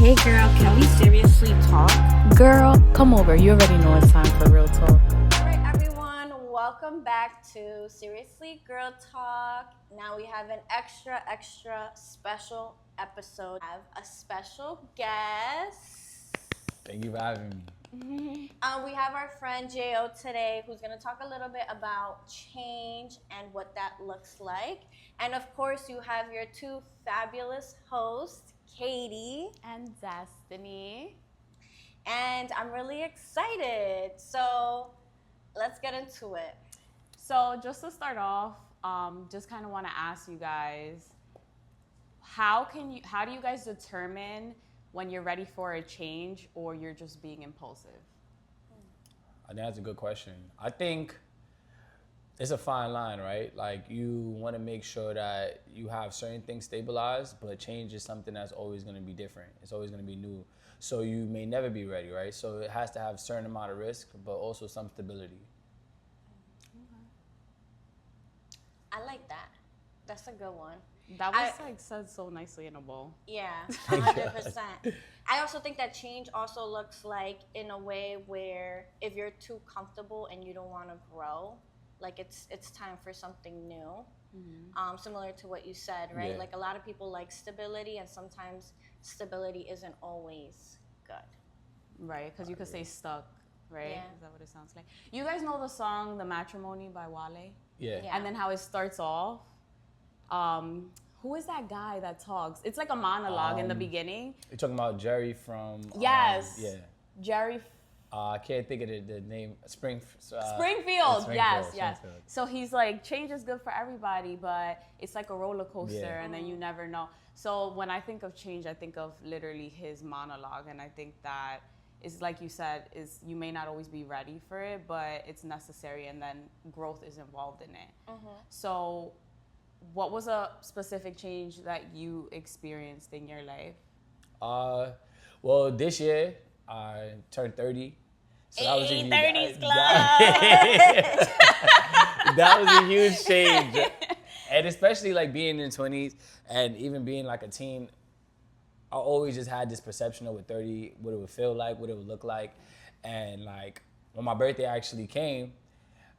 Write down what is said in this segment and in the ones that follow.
Hey girl, can we seriously talk? Girl, come over. You already know it's time for real talk. All right, everyone, welcome back to Seriously Girl Talk. Now we have an extra special episode. I have a special guest. Thank you for having me. We have our friend Jo today, who's going to talk a little bit about change and what that looks like. And of course, you have your two fabulous hosts, Katie And Destiny. and I'm really excited. So let's get into it. So just to start off, just kind of want to ask you guys, how do you guys determine when you're ready for a change or you're just being impulsive? I think that's a good question. I think it's a fine line, right? Like you want to make sure that you have certain things stabilized, but change is something that's always going to be different. It's always going to be new. So you may never be ready, right? So it has to have a certain amount of risk, but also some stability. I like that. That's a good one. That was said so nicely in a bowl. Yeah, 100%. I also think that change also looks like in a way where if you're too comfortable and you don't want to grow, like it's time for something new. Similar to what you said, right? Yeah. Like a lot of people like stability, and sometimes stability isn't always good. Right, because you could say stuck, right? Yeah. Is that what it sounds like? You guys know the song The Matrimony by Wale? Yeah. Yeah. And then how it starts off. Who is that guy that talks? It's like a monologue in the beginning. You're talking about Jerry from... Yes. Yeah. Jerry I can't think of the name. Springfield. Yes. Springfield. So he's like, change is good for everybody, but it's like a roller coaster, Yeah. and then you never know. So when I think of change, I think of literally his monologue, and I think that is, like you said, is you may not always be ready for it, but it's necessary, and then growth is involved in it. So what was a specific change that you experienced in your life? Well, this year I turned 30. So that was a huge 30s club. that was a huge change. And especially like being in 20s and even being like a teen, I always just had this perception of what 30, what it would feel like, what it would look like. And like when my birthday actually came,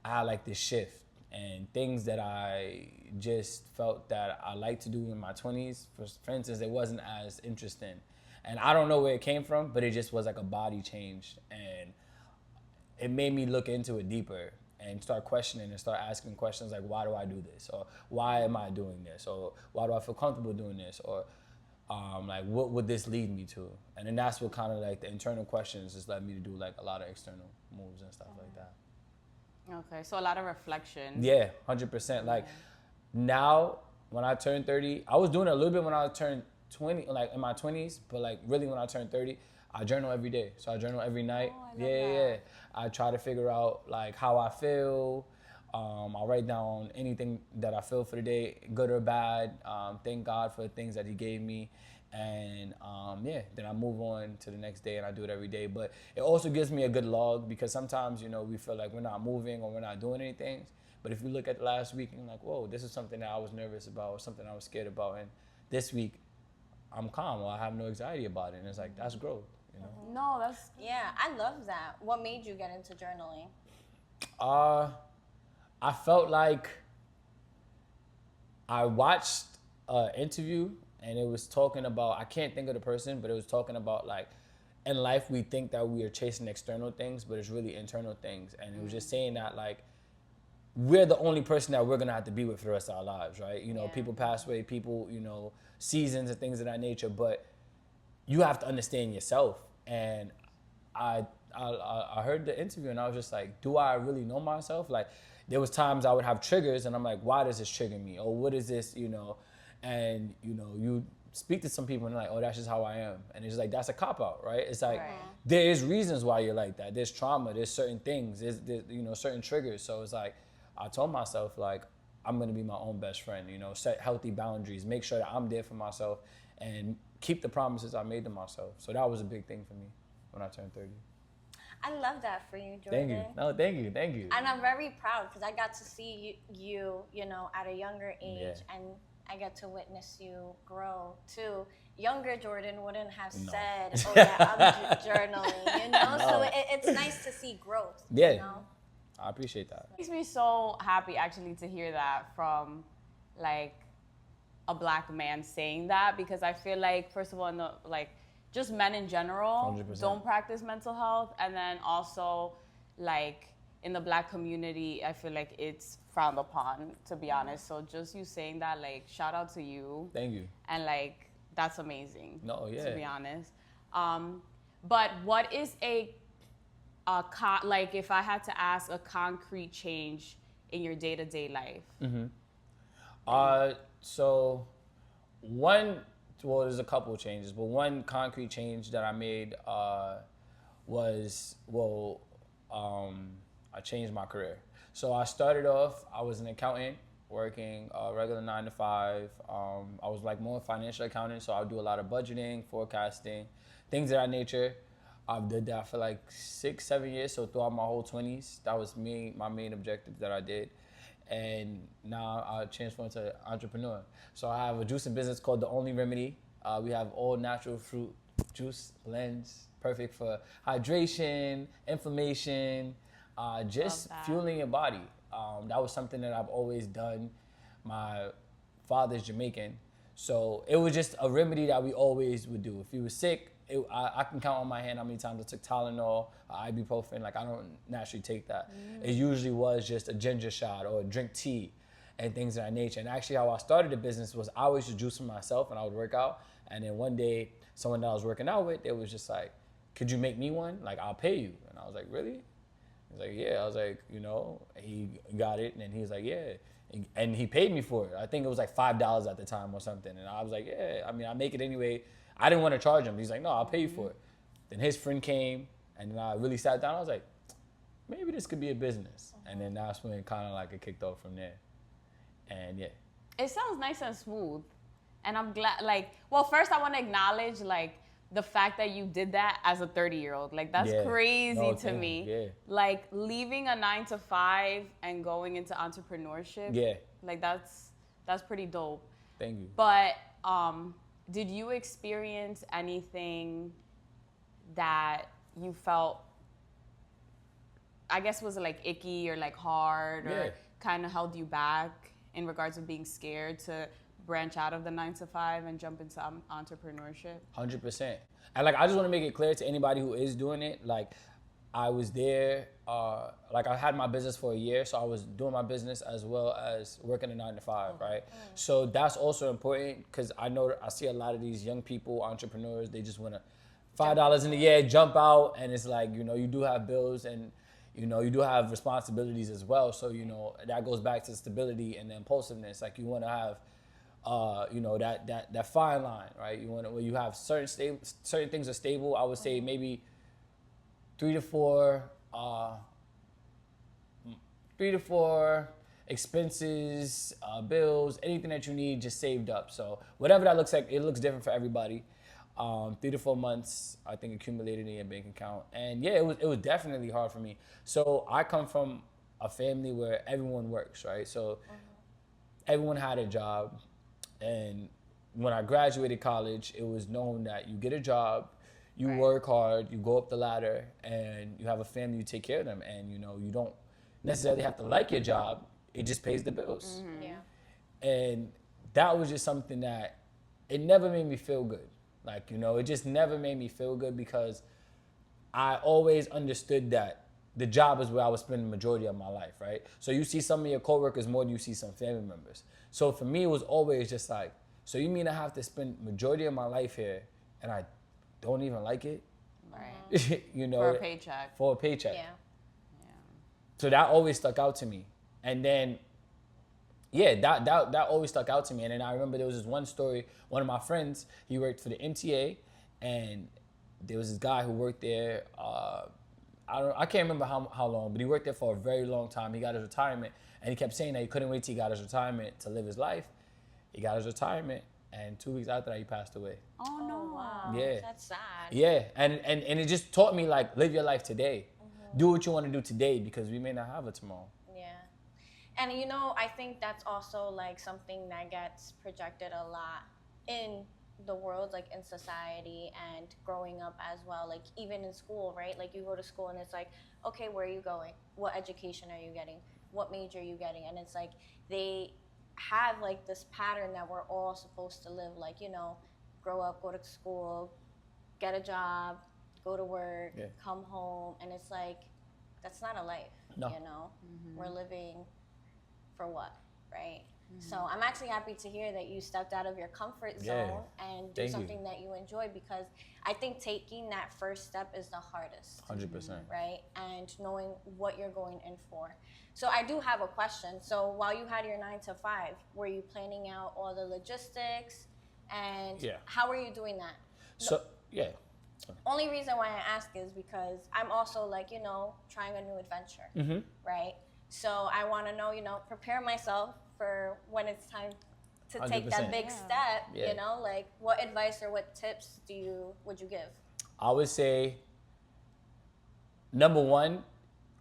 I had like this shift and things that I just felt that I liked to do in my 20s. For instance, it wasn't as interesting. And I don't know where it came from, but it just was like a body change. And it made me look into it deeper and start questioning and start asking questions like, why do I do this? Or why am I doing this? Or why do I feel comfortable doing this? Or like, what would this lead me to? And then that's what kind of like the internal questions just led me to do like a lot of external moves and stuff like that. Okay, so a lot of reflection. Yeah, 100%. Like now, when I turned 30, I was doing it a little bit when I turned 20, like in my 20s, but like really when I turned 30, I journal every day. So I journal every night. Yeah. I try to figure out like how I feel. I'll write down anything that I feel for the day, good or bad. Thank God for the things that He gave me. And then I move on to the next day and I do it every day. But it also gives me a good log because sometimes, we feel like we're not moving or we're not doing anything. But if you look at the last week and like, whoa, this is something that I was nervous about or something I was scared about. And this week, I'm calm or I have no anxiety about it. And it's like, that's growth, No, that's... Yeah, I love that. What made you get into journaling? I felt like I watched an interview and it was talking about, I can't think of the person, but it was talking about like, in life we think that we are chasing external things, but it's really internal things. And it was just saying that like, we're the only person that we're gonna have to be with for the rest of our lives, right? People pass away, people, seasons and things of that nature, but you have to understand yourself. And I heard the interview and I was just like, do I really know myself? Like, there was times I would have triggers and I'm like, why does this trigger me? Or what is this, And, you speak to some people and they're like, oh, that's just how I am. And it's like, that's a cop-out, right? It's like, there is reasons why you're like that. There's trauma, there's certain things, there's certain triggers. So it's like, I told myself, like, I'm going to be my own best friend, set healthy boundaries, make sure that I'm there for myself and keep the promises I made to myself. So that was a big thing for me when I turned 30. I love that for you, Jordan. Thank you. No, thank you. And I'm very proud because I got to see you, at a younger age, I get to witness you grow too. Younger Jordan wouldn't have No. said, "Oh yeah, I'm journaling," you know. No. So it's nice to see growth. Yeah. You know? I appreciate that. Makes me so happy actually to hear that from like a black man saying that, because I feel like first of all, like just men in general 100%. don't practice mental health, and then also like in the black community, I feel like it's frowned upon, to be honest. So just you saying that, like, shout out to you. Thank you. And like that's amazing. No, yeah. To be honest. But what is like if I had to ask a concrete change in your day-to-day life? So there's a couple of changes, but one concrete change that I made was, I changed my career. So I started off, I was an accountant working a regular 9 to 5. I was like more financial accountant, so I would do a lot of budgeting, forecasting, things of that nature. I did that for like 6-7 years, so throughout my whole 20s, that was my main objective that I did. And now I transformed to entrepreneur. So I have a juicing business called The Only Remedy. We have all natural fruit juice blends, perfect for hydration, inflammation, just fueling your body. That was something that I've always done. My father's Jamaican, so it was just a remedy that we always would do. If you were sick, I can count on my hand how many times I took Tylenol, ibuprofen. Like, I don't naturally take that. It usually was just a ginger shot or drink tea and things of that nature. And actually how I started the business was I always just juice for myself and I would work out. And then one day, someone that I was working out with, they was just like, could you make me one? Like, I'll pay you. And I was like, really? He's like, yeah. I was like, he got it. And then he was like, yeah. And he paid me for it. I think it was like $5 at the time or something. And I was like, yeah, I mean, I make it anyway. I didn't want to charge him. He's like, no, I'll pay you for it. Then his friend came, and then I really sat down. I was like, maybe this could be a business. And then that's when it kind of like it kicked off from there. And yeah. It sounds nice and smooth. And I'm glad, like, well, first I want to acknowledge, like, the fact that you did that as a 30-year-old. Like, that's crazy to me. Yeah. Like, leaving a 9 to 5 and going into entrepreneurship. Yeah. Like, that's pretty dope. Thank you. But, did you experience anything that you felt, I guess, was like icky or like hard or kind of held you back in regards of being scared to branch out of the 9 to 5 and jump into entrepreneurship? 100%. And like, I just want to make it clear to anybody who is doing it, like, I was there, like I had my business for a year, so I was doing my business as well as working a 9 to 5, right? So that's also important, because I see a lot of these young people, entrepreneurs, they just want to $5 in the year, jump out, and it's like, you do have bills and, you do have responsibilities as well. So, that goes back to stability and the impulsiveness. Like, you want to have, that fine line, right? Where you have certain things are stable. I would say maybe 3 to 4 expenses, bills, anything that you need just saved up. So whatever that looks like, it looks different for everybody. 3 to 4 months, I think, accumulated in your bank account. And yeah, it was definitely hard for me. So I come from a family where everyone works, right? So everyone had a job. And when I graduated college, it was known that you get a job, you work hard, you go up the ladder, and you have a family, you take care of them. And, you don't necessarily have to like your job. It just pays the bills. Yeah. And that was just something that it never made me feel good. Like, it just never made me feel good, because I always understood that the job is where I would spend the majority of my life, right? So you see some of your coworkers more than you see some family members. So for me, it was always just like, so you mean I have to spend majority of my life here and I don't even like it? Right. For a paycheck. For a paycheck. Yeah. So that always stuck out to me. And then, that always stuck out to me. And then I remember there was this one story, one of my friends, he worked for the MTA, and there was this guy who worked there, I can't remember how long, but he worked there for a very long time. He got his retirement, and he kept saying that he couldn't wait till he got his retirement to live his life. He got his retirement, and 2 weeks after that, he passed away. Oh, no. Wow. Yeah. That's sad. Yeah, and it just taught me, like, live your life today. Do what you want to do today, because we may not have it tomorrow. Yeah. And I think that's also like something that gets projected a lot in the world, like in society and growing up as well. Like even in school, right? Like you go to school and it's like, okay, where are you going? What education are you getting? What major are you getting? And it's like they have like this pattern that we're all supposed to live, like, grow up, go to school, get a job, go to work, come home. And it's like, that's not a life, No. We're living for what, right? So I'm actually happy to hear that you stepped out of your comfort zone and do something that you enjoy, because I think taking that first step is the hardest. 100%. Right? And knowing what you're going in for. So I do have a question. So while you had your 9 to 5, were you planning out all the logistics, and how were you doing that? So, Only reason why I ask is because I'm also like, trying a new adventure, right? So I want to know, prepare myself for when it's time to take that 100%. big step, like what advice or what tips would you give? I would say, number one,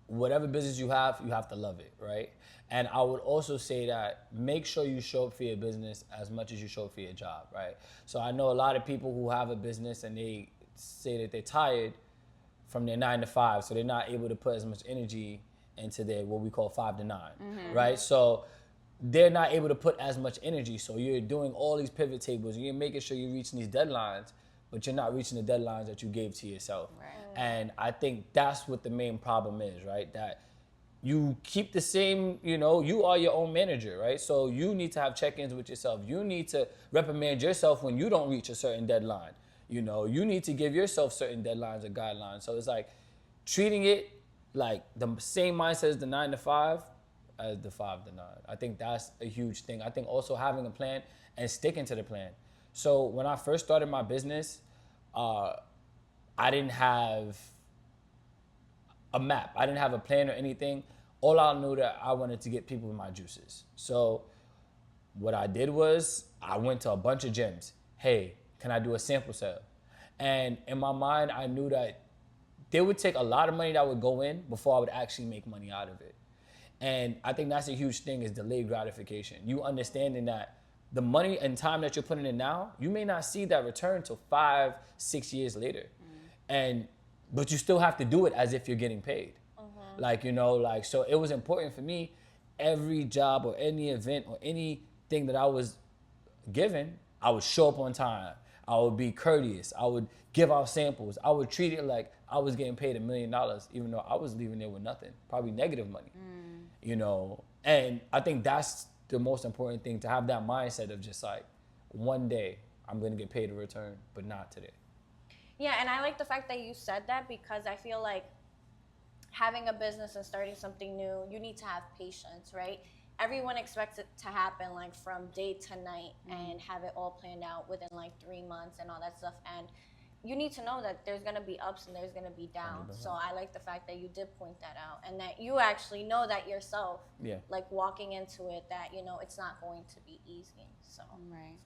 whatever business you have to love it, right? And I would also say that make sure you show up for your business as much as you show up for your job, right? So I know a lot of people who have a business and they say that they're tired from their 9 to 5, so they're not able to put as much energy into their what we call 5 to 9, right? So they're not able to put as much energy. So you're doing all these pivot tables, and you're making sure you're reaching these deadlines, but you're not reaching the deadlines that you gave to yourself. Right. And I think that's what the main problem is, right? That you keep the same, you are your own manager, right? So you need to have check-ins with yourself. You need to reprimand yourself when you don't reach a certain deadline. You need to give yourself certain deadlines or guidelines. So it's like treating it like the same mindset as the 9 to 5 as the 5 to 9. I think that's a huge thing. I think also having a plan and sticking to the plan. So when I first started my business, I didn't have a map. I didn't have a plan or anything. All I knew that I wanted to get people my juices. So what I did was I went to a bunch of gyms. Hey, can I do a sample sale? And in my mind, I knew that there would take a lot of money that would go in before I would actually make money out of it. And I think that's a huge thing, is delayed gratification. You understanding that the money and time that you're putting in now, you may not see that return till 5-6 years later. But you still have to do it as if you're getting paid. So it was important for me, every job or any event or anything that I was given, I would show up on time. I would be courteous. I would give out samples. I would treat it like I was getting paid $1 million, even though I was leaving there with nothing, probably negative money, And I think that's the most important thing, to have that mindset of just like, one day I'm going to get paid a return, but not today. Yeah, and I like the fact that you said that, because I feel like having a business and starting something new, you need to have patience, right? Everyone expects it to happen like from day to night and have it all planned out within like 3 months and all that stuff. And you need to know that there's going to be ups and there's going to be downs. 100%. So I like the fact that you did point that out, and that you actually know that yourself, like walking into it, that, it's not going to be easy. So. Right.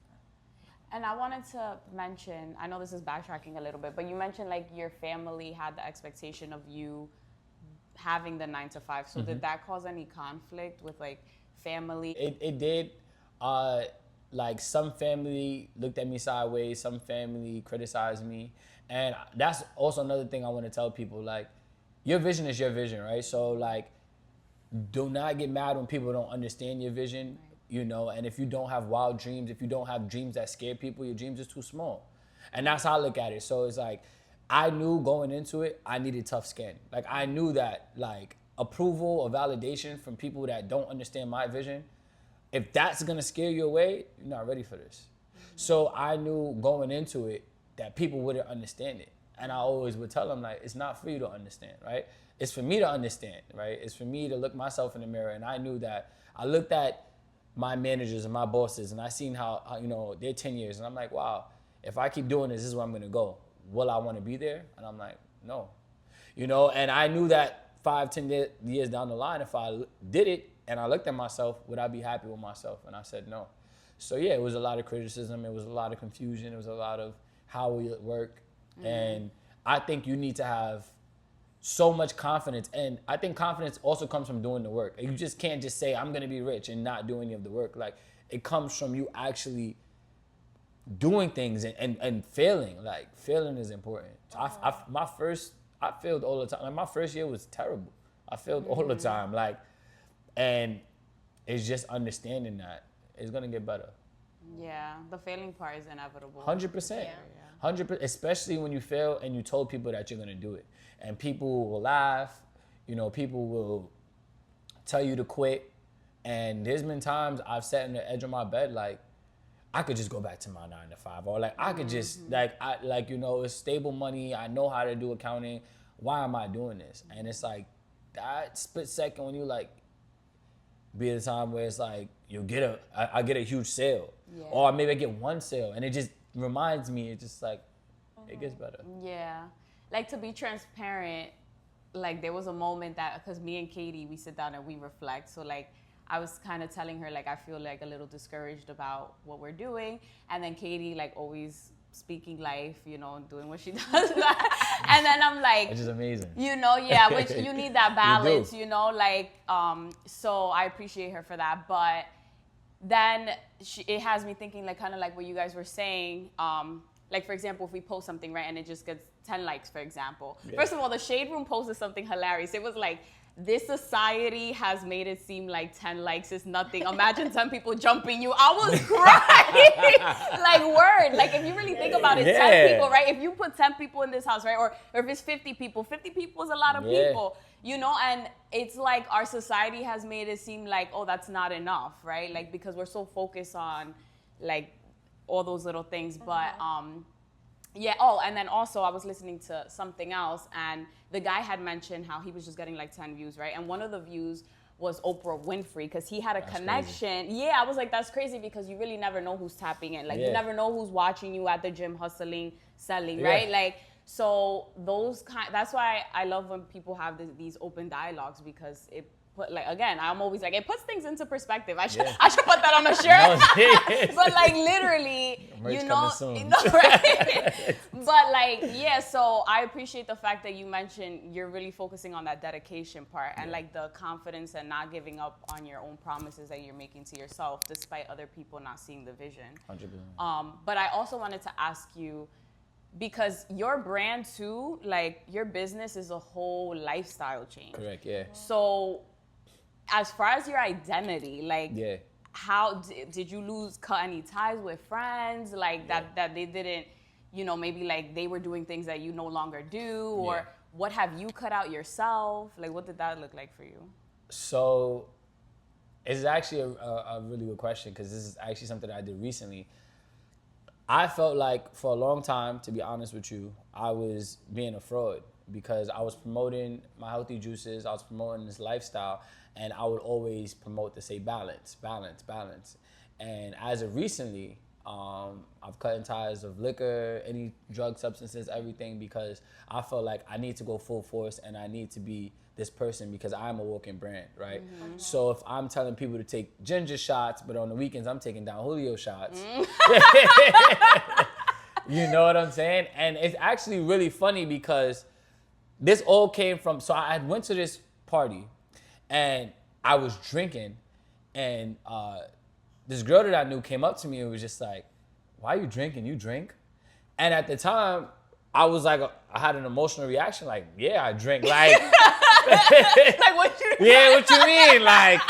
And I wanted to mention, I know this is backtracking a little bit, but you mentioned like your family had the expectation of you having the 9 to 5. So did that cause any conflict with like family? It did. Like some family looked at me sideways, some family criticized me. And that's also another thing I want to tell people, like, your vision is your vision, right? So like, do not get mad when people don't understand your vision. Right. And if you don't have wild dreams, if you don't have dreams that scare people, your dreams is too small. And that's how I look at it. So it's like, I knew going into it, I needed tough skin. Like, I knew that, like, approval or validation from people that don't understand my vision, if that's gonna scare you away, you're not ready for this. So I knew going into it that people wouldn't understand it. And I always would tell them, like, it's not for you to understand, right? It's for me to understand, right? It's for me to look myself in the mirror. And I knew that. I looked at my managers and my bosses, and I seen how they're 10 years. And I'm like, wow, if I keep doing this, this is where I'm gonna go. Will I wanna be there? And I'm like, no. And I knew that 5-10 years down the line, if I did it and I looked at myself, would I be happy with myself? And I said no. So yeah, it was a lot of criticism. It was a lot of confusion. It was a lot of how will it work? And I think you need to have so much confidence. And I think confidence also comes from doing the work. You just can't just say, I'm going to be rich and not do any of the work. Like, it comes from you actually doing things and failing. Like, failing is important. I failed all the time. Like, my first year was terrible. I failed all the time. Like, and it's just understanding that it's going to get better. Yeah, the failing part is inevitable. 100%. 100%, especially when you fail and you told people that you're gonna do it. And people will laugh, people will tell you to quit. And there's been times I've sat on the edge of my bed like, I could just go back to my 9 to 5. Or like, I could just, it's stable money. I know how to do accounting. Why am I doing this? And it's like, that split second when you like, be at a time where it's like, I get a huge sale. Yeah. Or maybe I get one sale. And it just reminds me, it's just like, it gets better. Yeah. Like, to be transparent, like, there was a moment that, because me and Katie, we sit down and we reflect. So, like, I was kind of telling her, like, I feel like a little discouraged about what we're doing. And then Katie, like, always speaking life, doing what she does. And then I'm like, which is amazing. Which you need that balance, so I appreciate her for that. But then it has me thinking, like, kind of like what you guys were saying. Like, for example, if we post something, right, and it just gets 10 likes, for example. Yeah. First of all, the Shade Room posted something hilarious. It was like, this society has made it seem like 10 likes is nothing. Imagine 10 people jumping you. I was crying. Like, word. Like, if you really think about it, 10 people, right? If you put 10 people in this house, right? Or if it's 50 people is a lot of people, and it's like our society has made it seem like, oh, that's not enough, right? Like, because we're so focused on, like, all those little things. But, and then also I was listening to something else, and the guy had mentioned how he was just getting like 10 views, right? And one of the views was Oprah Winfrey, because he had a connection. Crazy. Yeah, I was like, that's crazy, because you really never know who's tapping in. Like, you never know who's watching you at the gym, hustling, selling, right? Like, so that's why I love when people have these open dialogues, because it I'm always like, it puts things into perspective. I should put that on a shirt. But like, literally, right? But like, so I appreciate the fact that you mentioned you're really focusing on that dedication part and like the confidence and not giving up on your own promises that you're making to yourself, despite other people not seeing the vision. 100%. But I also wanted to ask you, because your brand too, like, your business is a whole lifestyle change. Correct, yeah. So, as far as your identity, like, how did you cut any ties with friends, like that they didn't, maybe like they were doing things that you no longer do, or what have you cut out yourself? Like, what did that look like for you? So, it's actually a really good question, because this is actually something that I did recently. I felt like for a long time, to be honest with you, I was being a fraud, because I was promoting my healthy juices, I was promoting this lifestyle, and I would always promote to say balance, balance, balance. And as of recently, I've cut ties of liquor, any drug substances, everything, because I felt like I need to go full force and I need to be this person, because I'm a walking brand, right? Mm-hmm. So if I'm telling people to take ginger shots, but on the weekends I'm taking down Julio shots, you know what I'm saying? And it's actually really funny, because this all came from, so I went to this party and I was drinking, and this girl that I knew came up to me and was just like, why are you drinking? You drink? And at the time, I was like, I had an emotional reaction, like, yeah, I drink. Like, like, what you mean? Yeah, what you mean? Like,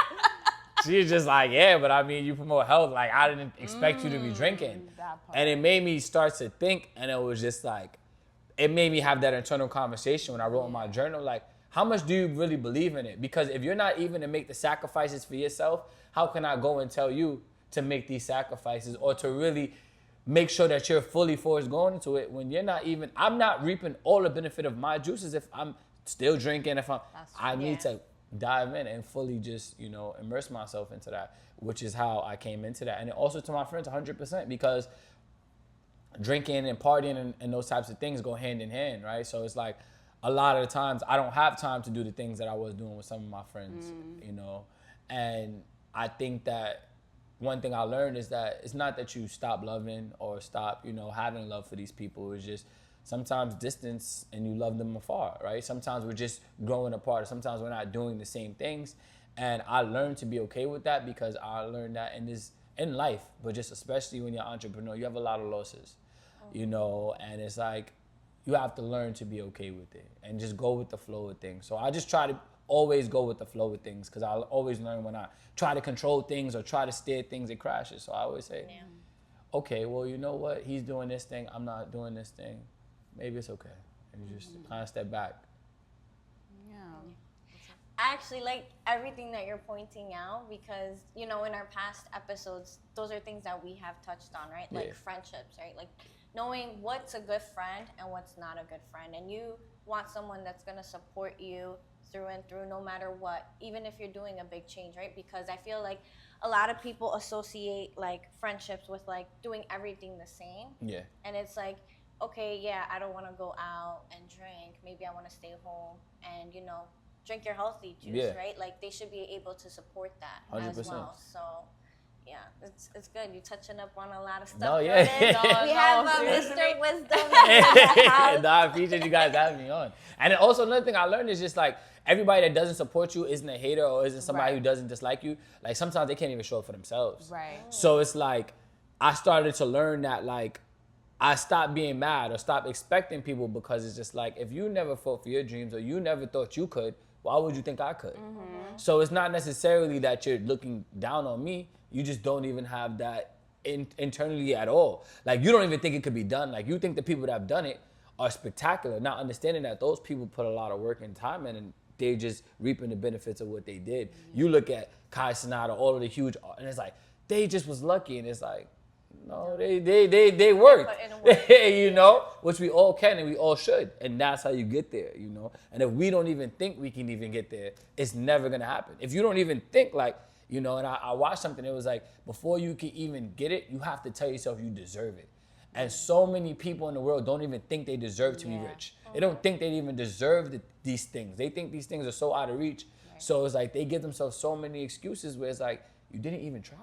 she's just like, yeah, but I mean, you promote health. Like, I didn't expect you to be drinking. And it made me start to think, and it was just like, it made me have that internal conversation when I wrote in my journal, like, how much do you really believe in it? Because if you're not even to make the sacrifices for yourself, how can I go and tell you to make these sacrifices, or to really make sure that you're fully forced going into it when you're not even, I'm not reaping all the benefit of my juices if I'm still drinking, I need to dive in and fully just, immerse myself into that, which is how I came into that. And also to my friends, 100%, because drinking and partying and those types of things go hand in hand, right? So it's like, a lot of the times I don't have time to do the things that I was doing with some of my friends, and I think that one thing I learned is that it's not that you stop loving or stop, having love for these people. It's just sometimes distance and you love them afar, right? Sometimes we're just growing apart. Sometimes we're not doing the same things. And I learned to be okay with that because I learned that in life, but just especially when you're an entrepreneur, you have a lot of losses, you know, and it's like you have to learn to be okay with it and just go with the flow of things. So I just try to always go with the flow of things because I'll always learn when I try to control things or try to steer things, it crashes. So I always say, okay, well, you know what? He's doing this thing. I'm not doing this thing. Maybe it's okay. And you just kind of step back. Yeah. I actually like everything that you're pointing out because, you know, in our past episodes, those are things that we have touched on, right? Like friendships, right? Like knowing what's a good friend and what's not a good friend. And you want someone that's going to support you through and through no matter what, even if you're doing a big change, right? Because I feel like a lot of people associate like friendships with like doing everything the same. Yeah. And it's like, okay, yeah, I don't want to go out and drink. Maybe I want to stay home and, you know, drink your healthy juice, right? Like they should be able to support that 100%. as well. So yeah, it's good. You're touching up on a lot of stuff. No, yeah. We have Mr. Wisdom in the house. No, I appreciate you guys having me on. And then also another thing I learned is just like everybody that doesn't support you isn't a hater or isn't somebody who doesn't dislike you. Like sometimes they can't even show up for themselves. Right. So it's like I started to learn that like I stopped being mad or stopped expecting people because it's just like if you never fought for your dreams or you never thought you could, why would you think I could? So it's not necessarily that you're looking down on me. You just don't even have that internally at all. Like you don't even think it could be done. Like you think the people that have done it are spectacular, not understanding that those people put a lot of work and time in and they're just reaping the benefits of what they did. You look at Kai Cenat, all of the huge, and it's like, they just was lucky. And it's like, no, they worked, you know, which we all can and we all should. And that's how you get there, you know. And if we don't even think we can even get there, it's never gonna happen. If you don't even think like, you know, and I watched something, it was like, before you can even get it, you have to tell yourself you deserve it. And so many people in the world don't even think they deserve to be rich. They don't think they even deserve these things. They think these things are so out of reach. Right. So it's like they give themselves so many excuses where it's like, you didn't even try.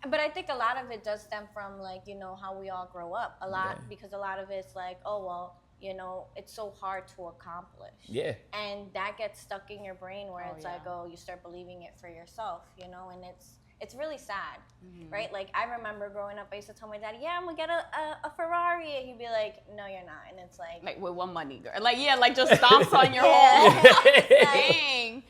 But I think a lot of it does stem from like, you know, how we all grow up. A lot, because a lot of it's like, oh, well, you know, it's so hard to accomplish. Yeah. And that gets stuck in your brain where it's like, oh, you start believing it for yourself, you know, and it's really sad, right? Like I remember growing up, I used to tell my dad, yeah, I'm gonna get a Ferrari, and he'd be like, no, you're not. And it's like with what money, girl? Like, yeah, like just stomps on your whole thing.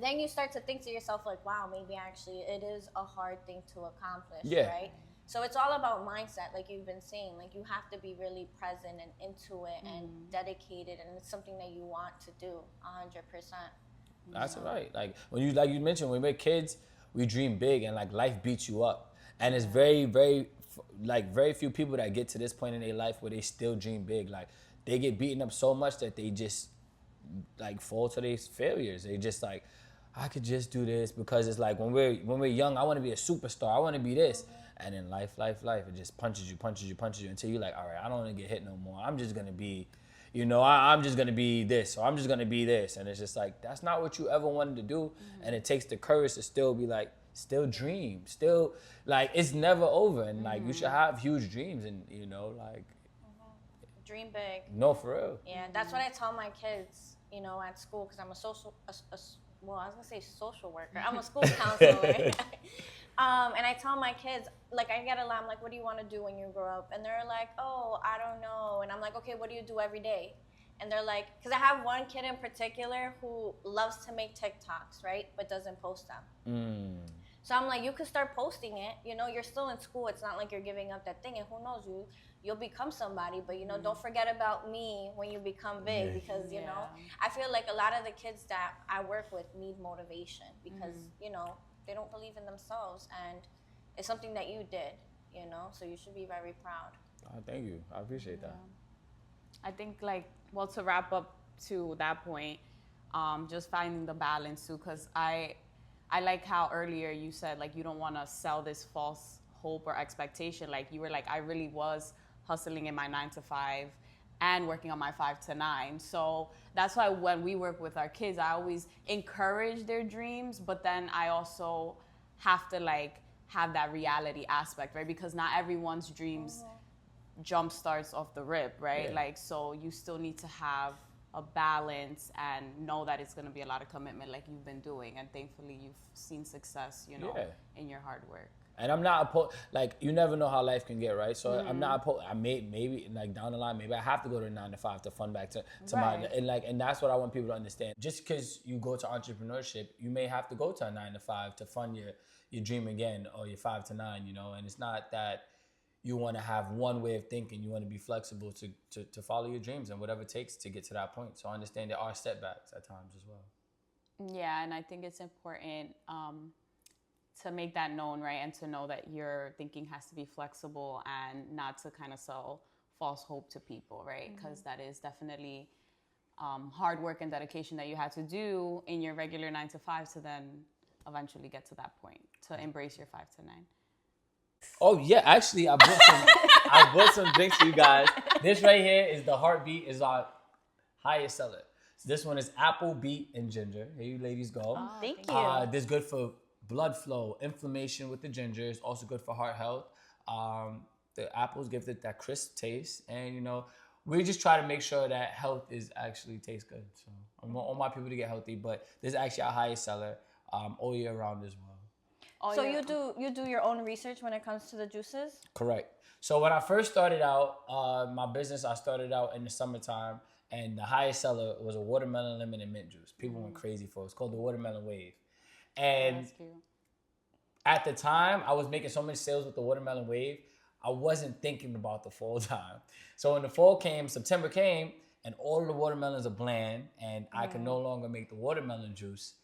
Then you start to think to yourself like, wow, maybe actually it is a hard thing to accomplish, right? So it's all about mindset, like you've been saying. Like you have to be really present and into it and dedicated, and it's something that you want to do 100%. That's right. Like you mentioned, when we're kids, we dream big, and like life beats you up. And it's very, very, like very few people that get to this point in their life where they still dream big. Like they get beaten up so much that they just like fall to their failures. They just like, I could just do this because it's like when we're young, I want to be a superstar. I want to be this. And then life, it just punches you until you're like, all right, I don't want to get hit no more. I'm just going to be, you know, I'm just going to be this, or I'm just going to be this. And it's just like, that's not what you ever wanted to do. And it takes the courage to still be like, still dream, still, like, it's never over. And like, you should have huge dreams and, you know, like. Dream big. No, for real. Yeah, that's what I tell my kids, you know, at school, because I'm a social worker. I'm a school counselor. And I tell my kids, like, I get a lot, I'm like, what do you want to do when you grow up? And they're like, oh, I don't know. And I'm like, okay, what do you do every day? And they're like, because I have one kid in particular who loves to make TikToks, right? But doesn't post them. So I'm like, you could start posting it. You know, you're still in school. It's not like you're giving up that thing. And who knows, you'll become somebody. But, you know, don't forget about me when you become big. Because, you know, I feel like a lot of the kids that I work with need motivation. Because, you know, they don't believe in themselves. And it's something that you did, you know. So you should be very proud. Thank you. I appreciate that. I think, like, well, to wrap up to that point, just finding the balance too, because I like how earlier you said, like, you don't want to sell this false hope or expectation. Like, you were like, I really was hustling in my 9 to 5 and working on my 5 to 9. So that's why when we work with our kids, I always encourage their dreams, but then I also have to, like, have that reality aspect, right? Because not everyone's dreams jump starts off the rip, right? Yeah. Like, so you still need to have a balance and know that it's going to be a lot of commitment like you've been doing. And thankfully you've seen success, you know, in your hard work. And I'm not opposed. Like, you never know how life can get, right? So I'm not opposed. I maybe like down the line, maybe I have to go to 9 to 5 to fund back to my and that's what I want people to understand. Just because you go to entrepreneurship, you may have to go to a 9 to 5 to fund your dream again, or your 5 to 9. You know, and it's not that you want to have one way of thinking. You want to be flexible to follow your dreams and whatever it takes to get to that point. So I understand there are setbacks at times as well. Yeah, and I think it's important to make that known, right? And to know that your thinking has to be flexible and not to kind of sell false hope to people, right? Because that is definitely hard work and dedication that you had to do in your regular 9 to 5 to then eventually get to that point, to embrace your 5 to 9. Oh yeah, actually I bought some drinks for you guys. This right here is the Heartbeat, is our highest seller. So this one is apple, beet, and ginger. Here you ladies go. Oh, thank you. This is good for blood flow, inflammation with the ginger. It's also good for heart health. The apples give it that crisp taste, and you know, we just try to make sure that health is actually tastes good. So I want all my people to get healthy, but this is actually our highest seller all year round as well. So you do your own research when it comes to the juices? Correct. So when I first started out, my business, I started out in the summertime, and the highest seller was a watermelon, lemon, and mint juice. People went crazy for it. It's called the Watermelon Wave. And That's cute. at the time, I was making so many sales with the Watermelon Wave, I wasn't thinking about the fall time. So when the fall came, September came, and all of the watermelons are bland, and I could no longer make the watermelon juice,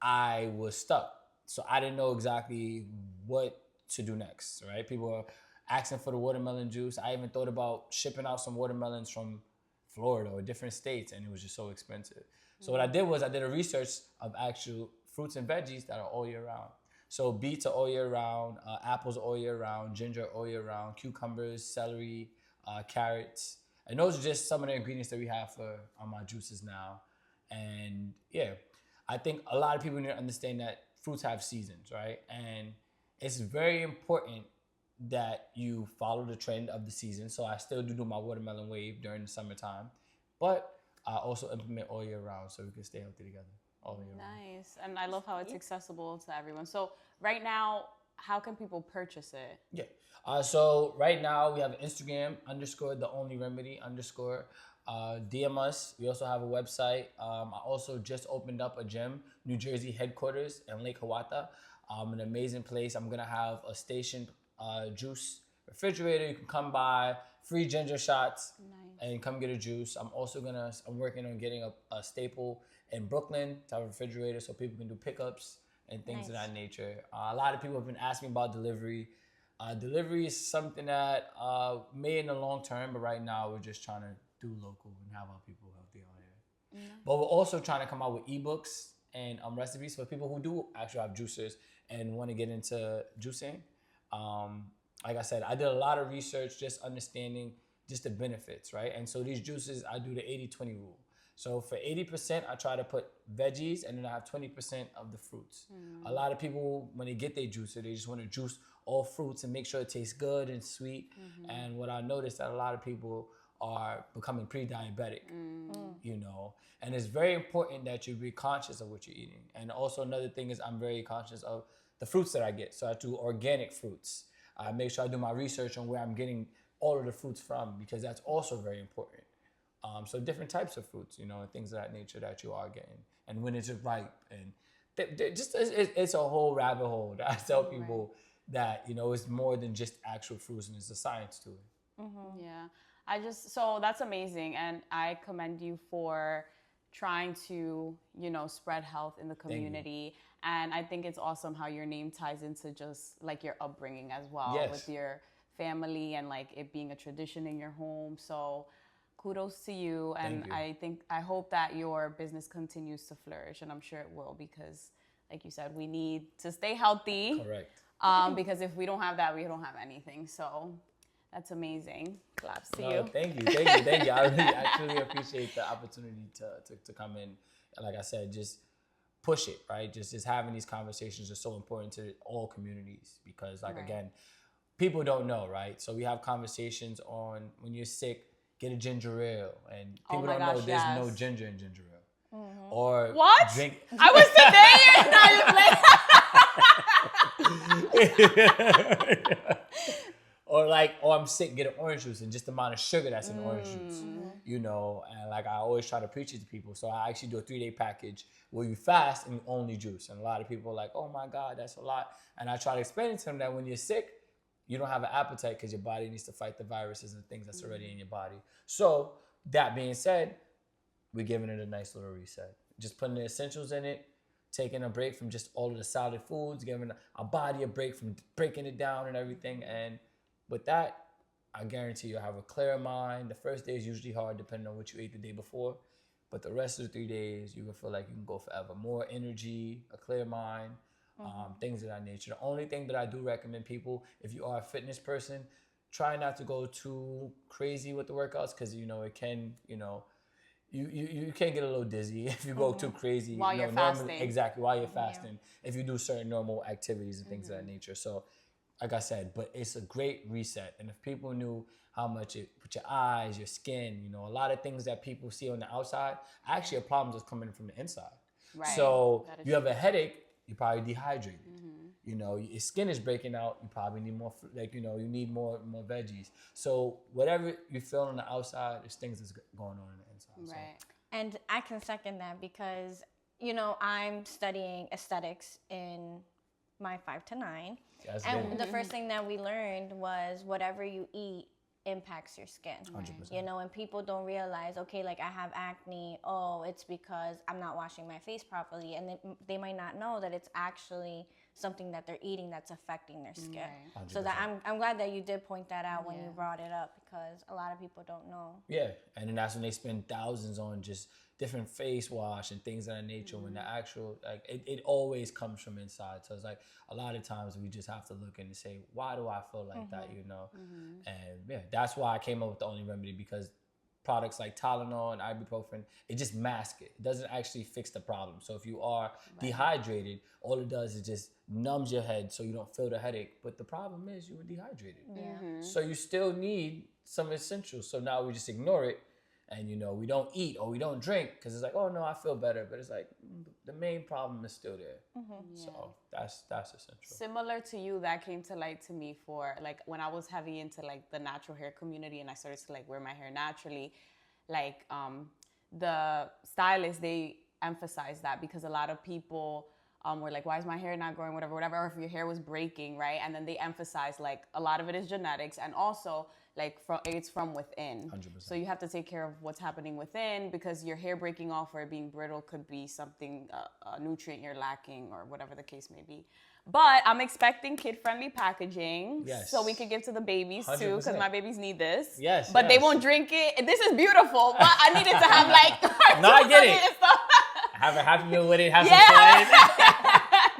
I was stuck. So I didn't know exactly what to do next, right? People were asking for the watermelon juice. I even thought about shipping out some watermelons from Florida or different states, and it was just so expensive. So what I did was I did a research of actual fruits and veggies that are all year round. So beets are all year round, apples are all year round, ginger all year round, cucumbers, celery, carrots. And those are just some of the ingredients that we have for my juices now. And yeah, I think a lot of people need to understand that fruits have seasons, right? And it's very important that you follow the trend of the season. So I still do my watermelon wave during the summertime, but I also implement all year round so we can stay healthy together all year round. Nice. And I love how it's accessible to everyone. So right now, how can people purchase it? Yeah. So right now we have Instagram _ the only remedy _ DM us. We also have a website. I also just opened up a gym, New Jersey headquarters in Lake Hawata. An amazing place. I'm gonna have a station juice refrigerator. You can come by, free ginger shots, and come get a juice. I'm working on getting a staple in Brooklyn to have a refrigerator so people can do pickups and things of that nature. A lot of people have been asking about delivery. Delivery is something that may in the long term, but right now we're just trying to do local and have our people healthy out here. But we're also trying to come out with ebooks and recipes for people who do actually have juicers and want to get into juicing. Like I said, I did a lot of research just understanding just the benefits, right? And so these juices, I do the 80-20 rule. So for 80%, I try to put veggies, and then I have 20% of the fruits. A lot of people, when they get their juicer, they just want to juice all fruits and make sure it tastes good and sweet. And what I noticed that a lot of people are becoming pre-diabetic, you know? And it's very important that you be conscious of what you're eating. And also another thing is I'm very conscious of the fruits that I get. So I do organic fruits. I make sure I do my research on where I'm getting all of the fruits from, because that's also very important. So different types of fruits, you know, and things of that nature that you are getting. And when it's ripe, and it's a whole rabbit hole that I tell people that, you know, it's more than just actual fruits and it's a science to it. Yeah. So that's amazing. And I commend you for trying to, you know, spread health in the community. And I think it's awesome how your name ties into just like your upbringing as well with your family and like it being a tradition in your home. So kudos to you. And I hope that your business continues to flourish, and I'm sure it will, because like you said, we need to stay healthy. Correct. Because if we don't have that, we don't have anything. So that's amazing. Claps to you. Thank you. I truly appreciate the opportunity to come in. And like I said, just push it, right? Just having these conversations are so important to all communities, because again, people don't know, right? So we have conversations on when you're sick, get a ginger ale, and people my don't know gosh, there's yes. no ginger in ginger ale. Or What? drink. I was today. Or like, oh, I'm sick, get an orange juice, and just the amount of sugar that's in orange juice, you know. And like I always try to preach it to people, so I actually do a 3-day package where you fast and you only juice. And a lot of people are like, oh my God, that's a lot. And I try to explain to them that when you're sick, you don't have an appetite because your body needs to fight the viruses and things that's already in your body. So that being said, we're giving it a nice little reset. Just putting the essentials in it, taking a break from just all of the solid foods, giving our body a break from breaking it down and everything. And with that, I guarantee you'll have a clearer mind. The first day is usually hard depending on what you ate the day before. But the rest of the 3 days, you will feel like you can go forever. More energy, a clear mind, things of that nature. The only thing that I do recommend people, if you are a fitness person, try not to go too crazy with the workouts because, you know, it can, you know, you can get a little dizzy if you go too crazy. While you know, you're normally, fasting. Exactly, while you're fasting. If you do certain normal activities and things of that nature. So, like I said, but it's a great reset. And if people knew how much it with your eyes, your skin, you know, a lot of things that people see on the outside, actually a problem is coming from the inside. Right. So That is you have a headache, you're probably dehydrated. You know, your skin is breaking out, you probably need more, like, you know, you need more veggies. So whatever you feel on the outside, there's things that's going on the inside. Right. And I can second that because, you know, I'm studying aesthetics in my 5 to 9. That's And good. the first thing that we learned was whatever you eat impacts your skin. 100%. You know, and people don't realize, okay, like I have acne, oh, it's because I'm not washing my face properly. And they might not know that it's actually something that they're eating that's affecting their skin. Right. So that I'm glad that you did point that out when you brought it up because a lot of people don't know. Yeah, and then that's when they spend thousands on just different face wash and things of that nature when the actual, like, it always comes from inside. So it's like a lot of times we just have to look and say, why do I feel like that, you know? And yeah, that's why I came up with the only remedy, because products like Tylenol and ibuprofen, it just masks it. It doesn't actually fix the problem. So if you are dehydrated, all it does is just numbs your head so you don't feel the headache. But the problem is you were dehydrated. So you still need some essentials. So now we just ignore it. And, you know, we don't eat or we don't drink because it's like, oh, no, I feel better. But it's like the main problem is still there. So that's essential. Similar to you, that came to light to me for like when I was heavy into like the natural hair community and I started to like wear my hair naturally, like the stylists, they emphasize that because a lot of people were like, why is my hair not growing, whatever, or if your hair was breaking, right? And then they emphasize like a lot of it is genetics and also like it's from within. 100%. So you have to take care of what's happening within because your hair breaking off or it being brittle could be something, a nutrient you're lacking or whatever the case may be. But I'm expecting kid-friendly packaging so we could give to the babies too because 100%. my babies need this. Yes, But they won't drink it. This is beautiful, but I needed to have like... No, I get it. Have a happy meal with it, have some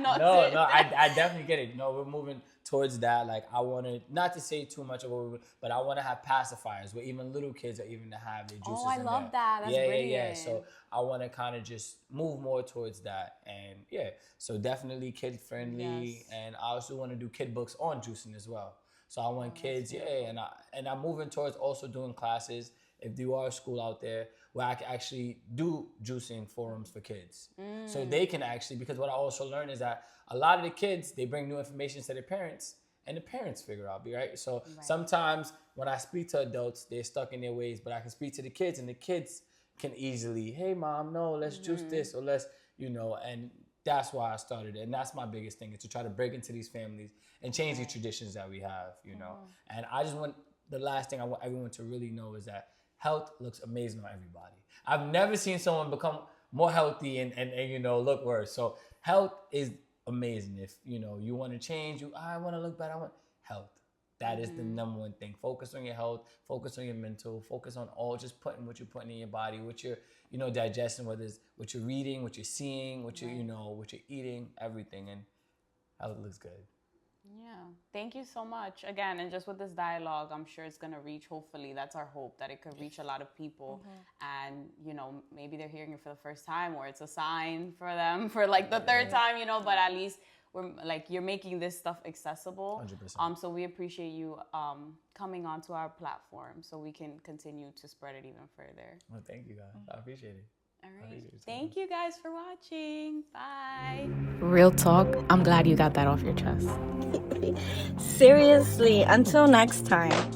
toys. No, I definitely get it. No, we're moving towards that. Like, I want to, not to say too much of what but I want to have pacifiers where even little kids are even to have their juices I in love there. that. That's brilliant. Yeah. So I want to kind of just move more towards that. And yeah, so definitely kid friendly. Yes. And I also want to do kid books on juicing as well. So I want kids, and I'm moving towards also doing classes. If you are a school out there where I can actually do juicing forums for kids. So they can actually, because what I also learned is that a lot of the kids, they bring new information to their parents and the parents figure out, right? So sometimes when I speak to adults, they're stuck in their ways, but I can speak to the kids and the kids can easily, hey mom, no, let's juice this or let's, you know, and that's why I started it. And that's my biggest thing is to try to break into these families and change the traditions that we have, you know? And I just want, the last thing I want everyone to really know is that health looks amazing on everybody. I've never seen someone become more healthy and you know, look worse. So health is amazing. If, you know, you want to change, I want to look better, I want health. That is the number one thing. Focus on your health, focus on your mental, focus on all, just putting what you're putting in your body, what you're, you know, digesting, whether it's what you're reading, what you're seeing, what you're, you know, what you're eating, everything. And health looks good. Yeah. Thank you so much. Again, and just with this dialogue, I'm sure it's going to reach, hopefully, that's our hope, that it could reach a lot of people. And, you know, maybe they're hearing it for the first time, or it's a sign for them for like the third time, you know, but at least we're like, you're making this stuff accessible. 100%. So we appreciate you coming onto our platform so we can continue to spread it even further. Well, thank you guys. I appreciate it. All right. Thank you guys for watching. Bye. Real talk, I'm glad you got that off your chest. Seriously, until next time.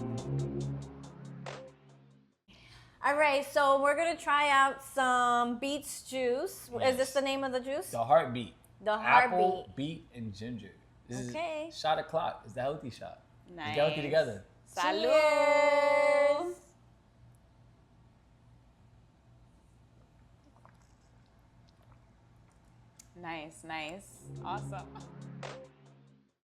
All right, so we're gonna try out some beets juice. Is this the name of the juice? The heartbeat. The Apple, heartbeat. beet, and ginger. This Okay. is shot o'clock. It's the healthy shot. Nice. Let's get healthy together. Salud. Cheers. Nice, nice. Awesome.